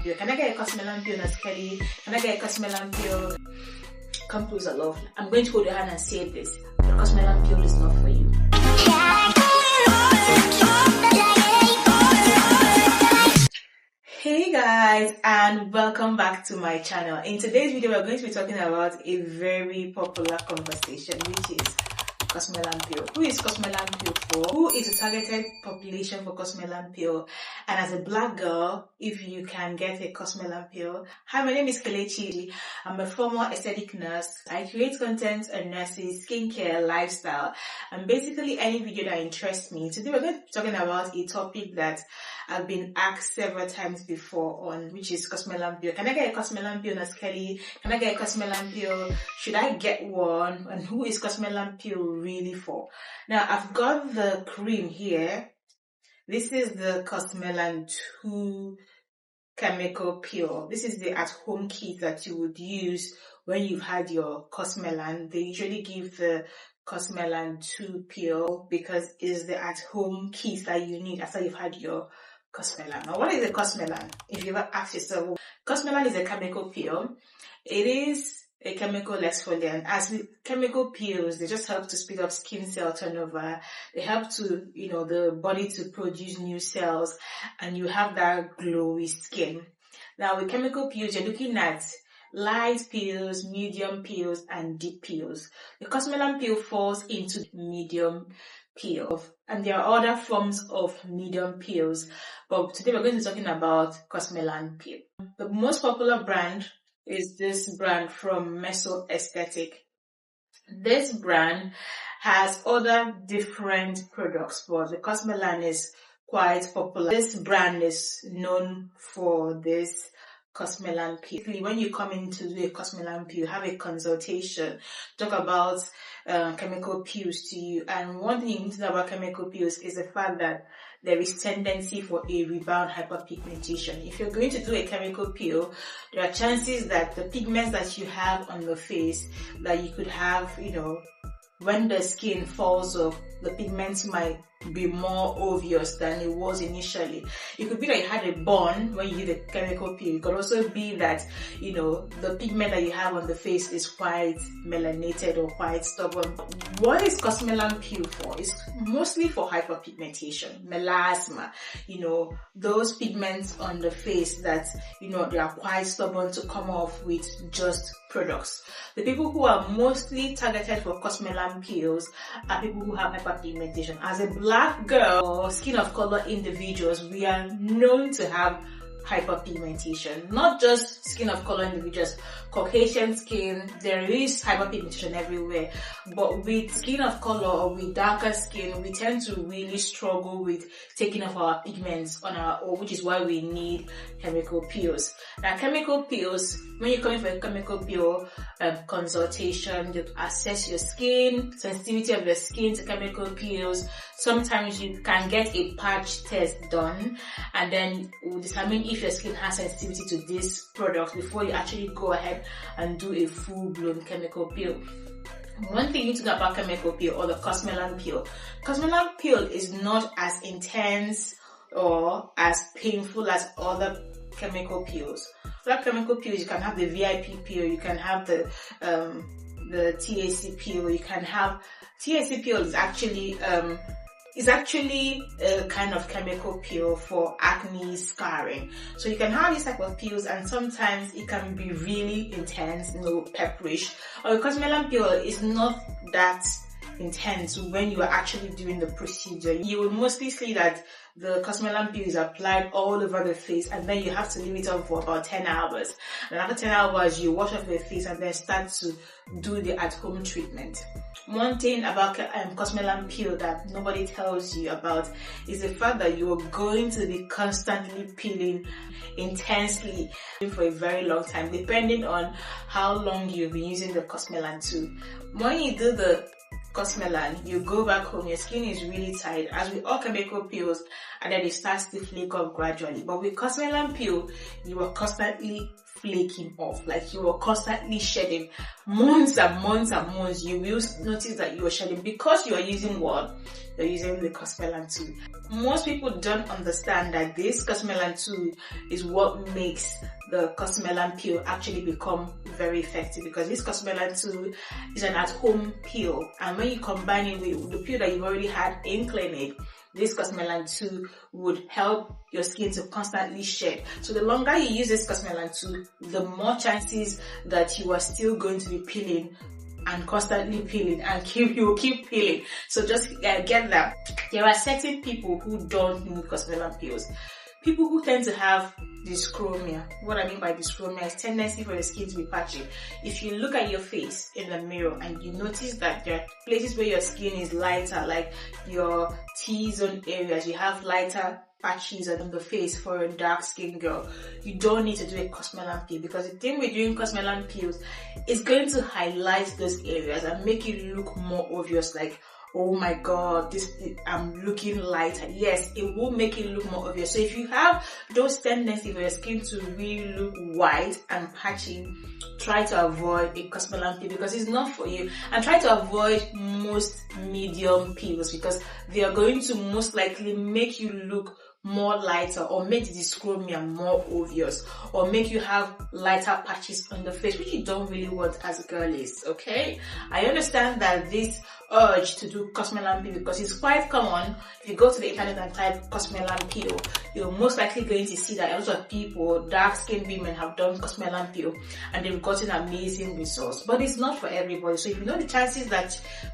Can I get a cosmelan peel, Kelly? Can I get a cosmelan peel? Come closer, love. I'm going to hold your hand and say this. The cosmelan peel is not for you. Hey guys, and welcome back to my channel. In today's video, we're going to be talking about a very popular conversation, which is cosmelan peel. Who is cosmelan peel for? Who is the targeted population for cosmelan peel? And as a black girl, if you can get a cosmelan peel. Hi, my name is Kelechi. I'm a former aesthetic nurse. I create content on nurses, skincare, lifestyle, and basically any video that interests me. Today we're going to be talking about a topic that I've been asked several times before on, which is cosmelan peel. Can I get a cosmelan peel, Nurse Kelly? Can I get a cosmelan peel? Should I get one? And who is cosmelan peel really for? Now, I've got the cream here. This is the cosmelan 2 chemical peel. This is the at-home kit that you would use when you've had your cosmelan. They usually give the cosmelan 2 peel because it's the at-home kit that you need after you've had your cosmelan. Now, what is a cosmelan? If you ever ask yourself, cosmelan is a chemical peel. It is a chemical exfoliant. As with chemical peels, they just help to speed up skin cell turnover. They help to, the body to produce new cells, and you have that glowy skin. Now, with chemical peels, you're looking at light peels, medium peels, and deep peels. The cosmelan peel falls into medium peel, and there are other forms of medium peels, but today we're going to be talking about cosmelan peel. The most popular brand is this brand from Meso Aesthetic. This brand has other different products, but the cosmelan is quite popular. This brand is known for this cosmelan peel. When you come in to do a cosmelan peel, have a consultation, talk about chemical peels to you. And one thing you need to know about chemical peels is the fact that there is tendency for a rebound hyperpigmentation. If you're going to do a chemical peel, there are chances that the pigments that you have on the face that you could have, when the skin falls off, the pigments might be more obvious than it was initially. It could be that you had a burn when you did the chemical peel. It could also be that, the pigment that you have on the face is quite melanated or quite stubborn. What is cosmelan peel for? It's mostly for hyperpigmentation, melasma, those pigments on the face that, they are quite stubborn to come off with just products. The people who are mostly targeted for cosmelan peels are people who have hyperpigmentation. As a black girl or skin of color individuals, we are known to have hyperpigmentation. Not just skin of color individuals, Caucasian skin, there is hyperpigmentation everywhere. But with skin of color or with darker skin, we tend to really struggle with taking off our pigments on our own, which is why we need chemical peels. Now, chemical peels, when you're coming for a chemical peel consultation, you assess your skin, sensitivity of your skin to chemical peels. Sometimes you can get a patch test done, and then it will determine if your skin has sensitivity to this product before you actually go ahead and do a full-blown chemical peel. One thing you need to know about chemical peel or the cosmelan peel. Cosmelan peel is not as intense or as painful as other chemical peels. Other chemical peels, you can have the VIP peel, you can have the TAC peel, you can have TAC peel is actually a kind of chemical peel for acne scarring. So you can have this type of peels, and sometimes it can be really intense, pepperish. Or the cosmelan peel is not that intense when you are actually doing the procedure. You will mostly see that the cosmelan peel is applied all over the face, and then you have to leave it on for about 10 hours. And after 10 hours, you wash off your face and then start to do the at-home treatment. One thing about cosmelan peel that nobody tells you about is the fact that you are going to be constantly peeling intensely for a very long time, depending on how long you've been using the cosmelan too. When you do the cosmelan, you go back home, your skin is really tight, as with all chemical peels, and then it starts to flake off gradually. But with cosmelan peel, you are constantly flaking off, like you are constantly shedding. Months and months and months, you will notice that you are shedding because you are using what? You're using the cosmelan tool. Most people don't understand that this cosmelan tool is what makes the cosmelan peel actually become very effective, because this cosmelan tool is an at-home peel, and when you combine it with the peel that you've already had in clinic, this cosmelan tool would help your skin to constantly shed. So the longer you use this cosmelan tool, the more chances that you are still going to be peeling and constantly peeling, and you will keep peeling. So just get that. There are certain people who don't need cosmelan peels. People who tend to have dyschromia. What I mean by dyschromia is tendency for your skin to be patchy. If you look at your face in the mirror and you notice that there are places where your skin is lighter, like your T-zone areas, you have lighter patches on the face for a dark skin girl, you don't need to do a cosmelan peel, because the thing with doing cosmelan peels is going to highlight those areas and make it look more obvious, like, oh my god, I'm looking lighter. Yes, it will make it look more obvious. So if you have those tendencies for your skin to really look white and patchy, try to avoid a cosmelan peel, because it's not for you. And try to avoid most medium peels, because they are going to most likely make you look more lighter, or make the dyschromia more obvious, or make you have lighter patches on the face, which you don't really want as girlies. Okay, I understand that this urge to do cosmelan peel, because it's quite common. If you go to the internet and type cosmelan peel, you're most likely going to see that a lot of people, dark skinned women, have done cosmelan peel and they've gotten amazing results. But it's not for everybody. So if you know the chances that,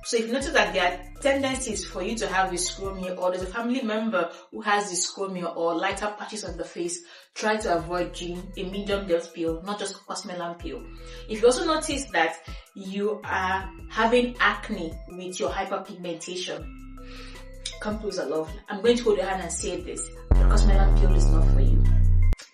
so if you notice that there are tendencies for you to have dyschromia, or there's a family member who has dyschromia or lighter patches on the face, try to avoid doing a medium depth peel, not just cosmelan peel. If you also notice that you are having acne with your hyperpigmentation, come closer, love. I'm going to hold your hand and say this: the cosmelan peel is not for you.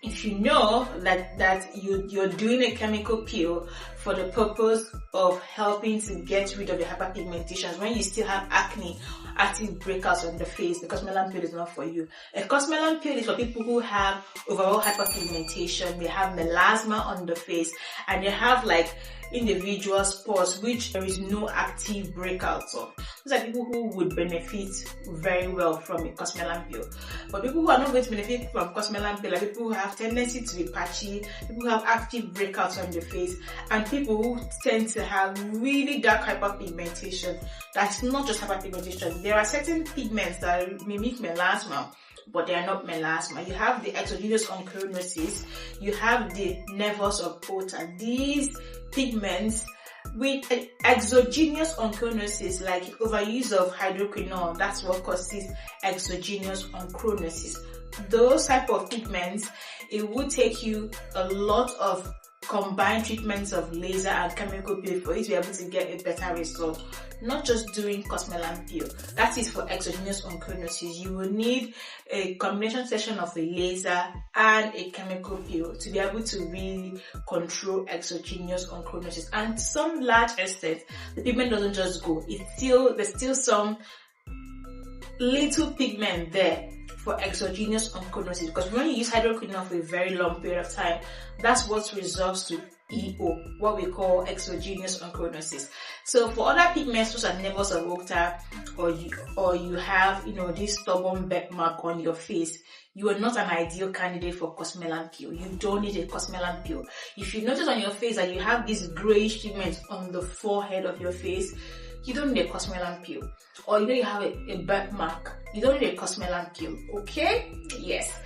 If you know that you're doing a chemical peel for the purpose of helping to get rid of the hyperpigmentations when you still have acne, active breakouts on the face, the cosmelan peel is not for you. A cosmelan peel is for people who have overall hyperpigmentation, they have melasma on the face, and they have like individual spots which there is no active breakouts of. Those are people who would benefit very well from a cosmelan peel. But people who are not going to benefit from cosmelan peel are people who have tendency to be patchy, people who have active breakouts on the face, and people who tend to have really dark hyperpigmentation. That's not just hyperpigmentation. There are certain pigments that mimic melasma, but they are not melasma. You have the exogenous onchronosis, you have the nevus of Ota. These pigments with exogenous onchronosis, like overuse of hydroquinone, that's what causes exogenous onchronosis. Those type of pigments, it would take you a lot of combined treatments of laser and chemical peel for you to be able to get a better result. Not just doing cosmelan peel. That is for exogenous onchronosis. You will need a combination session of a laser and a chemical peel to be able to really control exogenous onchronosis. And to some large extent, the pigment doesn't just go. There's still some little pigment there for exogenous onchronosis, because when you use hydroquinone for a very long period of time, that's what resolves to EO, what we call exogenous onchronosis. So for other pigments, such as nevus of Ota, or you have this stubborn birthmark on your face, you are not an ideal candidate for cosmelan peel. You don't need a cosmelan peel. If you notice on your face that you have this grayish pigment on the forehead of your face, you don't need a cosmelan peel. Or you have a birthmark, you don't need a cosmelan peel. Okay? Yes.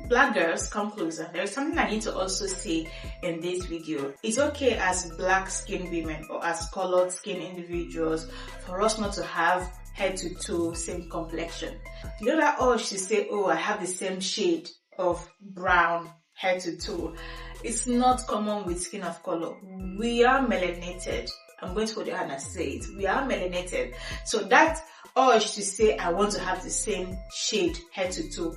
Black girls, come closer. There is something I need to also say in this video. It's okay as black skin women or as colored skin individuals for us not to have head to toe same complexion. You know that urge to say, oh, I have the same shade of brown head to toe. It's not common with skin of color. We are melanated. I'm going to hold your hand and say it. We are melanated. So that urge to say I want to have the same shade head to toe,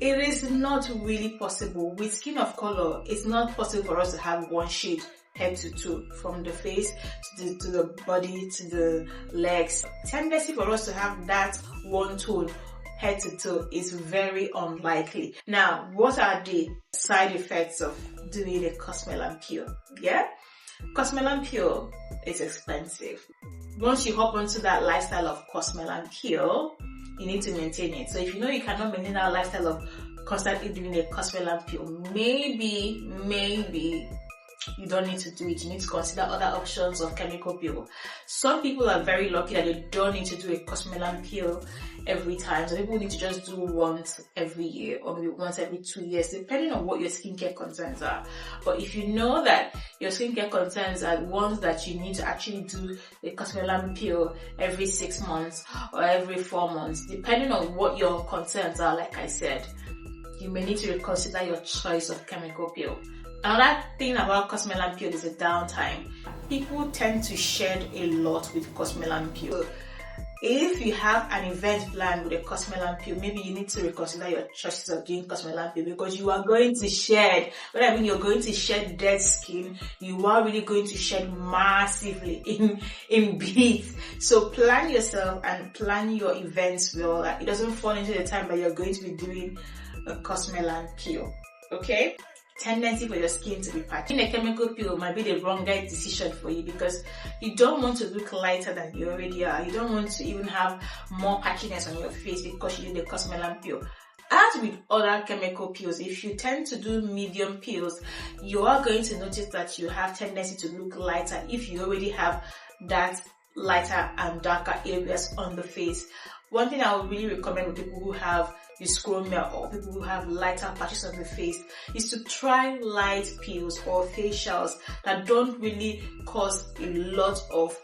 it is not really possible. With skin of color, it's not possible for us to have one shade head to toe, from the face to the body to the legs. Tendency for us to have that one tone head to toe is very unlikely. Now, what are the side effects of doing a cosmelan peel? Yeah, cosmelan peel is expensive. Once you hop onto that lifestyle of cosmelan peel, you need to maintain it. So if you know you cannot maintain that lifestyle of constantly doing a cosmelan peel, maybe you don't need to do it. You need to consider other options of chemical peel. Some people are very lucky that they don't need to do a cosmelan peel every time. So people need to just do once every year or maybe once every 2 years, depending on what your skincare concerns are. But if you know that your skincare concerns are ones that you need to actually do the cosmelan peel every 6 months or every 4 months, depending on what your concerns are, like I said, you may need to reconsider your choice of chemical peel. Another thing about cosmelan peel is the downtime. People tend to shed a lot with cosmelan peel. If you have an event planned with a cosmelan peel, maybe you need to reconsider your choices of doing cosmelan peel, because you are going to shed. What I mean, you're going to shed dead skin. You are really going to shed massively in beads. So plan yourself and plan your events well. It doesn't fall into the time that you're going to be doing a cosmelan peel. Okay? Tendency for your skin to be patchy. Doing a chemical peel might be the wrong decision for you, because you don't want to look lighter than you already are. You don't want to even have more patchiness on your face because you did a cosmelan peel. As with other chemical peels, if you tend to do medium peels, you are going to notice that you have tendency to look lighter if you already have that lighter and darker areas on the face. One thing I would really recommend with people who have dyschromia or people who have lighter patches on the face is to try light peels or facials that don't really cause a lot of,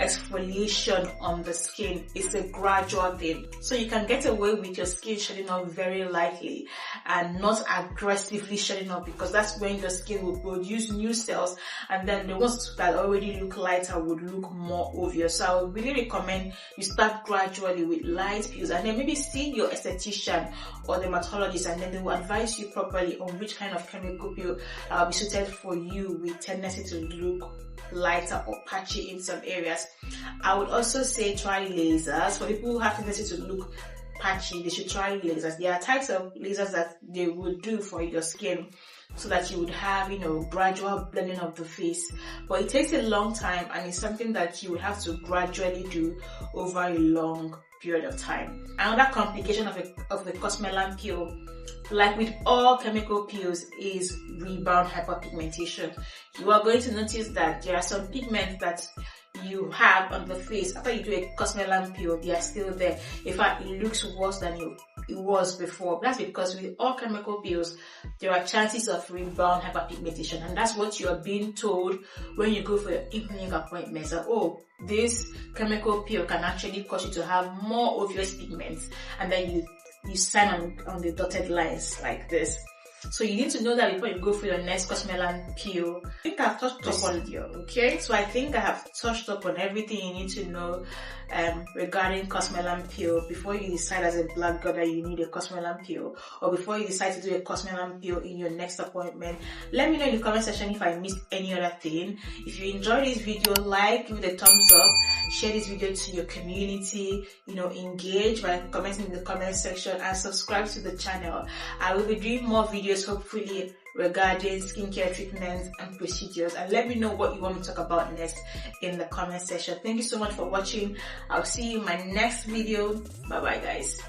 exfoliation on the skin. It's a gradual thing. So you can get away with your skin shedding off very lightly and not aggressively shedding off, because that's when your skin will produce new cells, and then the ones that already look lighter would look more obvious. So I would really recommend you start gradually with light peels, and then maybe see your esthetician or dermatologist, and then they will advise you properly on which kind of chemical peel will be suited for you with tendency to look lighter or patchy in some areas. I would also say try lasers. For people who have tendency to look patchy, they should try lasers. There are types of lasers that they will do for your skin so that you would have, gradual blending of the face. But it takes a long time, and it's something that you would have to gradually do over a long period of time. Another complication of the cosmelan peel, like with all chemical peels, is rebound hyperpigmentation. You are going to notice that there are some pigments that you have on the face after you do a cosmelan peel, they are still there. In fact, it looks worse than it was before. That's because with all chemical peels, there are chances of rebound hyperpigmentation, and that's what you are being told when you go for your in-clinic appointments. That, this chemical peel can actually cause you to have more obvious pigments, and then you sign on the dotted lines like this. So you need to know that before you go for your next cosmelan peel. I think I've touched up on it, okay? So I think I have touched up on everything you need to know regarding cosmelan peel before you decide as a black girl that you need a cosmelan peel, or before you decide to do a cosmelan peel in your next appointment. Let me know in the comment section if I missed any other thing. If you enjoyed this video, give it a thumbs up, share this video to your community, engage by commenting in the comment section, and subscribe to the channel. I will be doing more videos hopefully regarding skincare treatments and procedures, and let me know what you want me to talk about next in the comment section. Thank you so much for watching. I'll see you in my next video. Bye bye guys.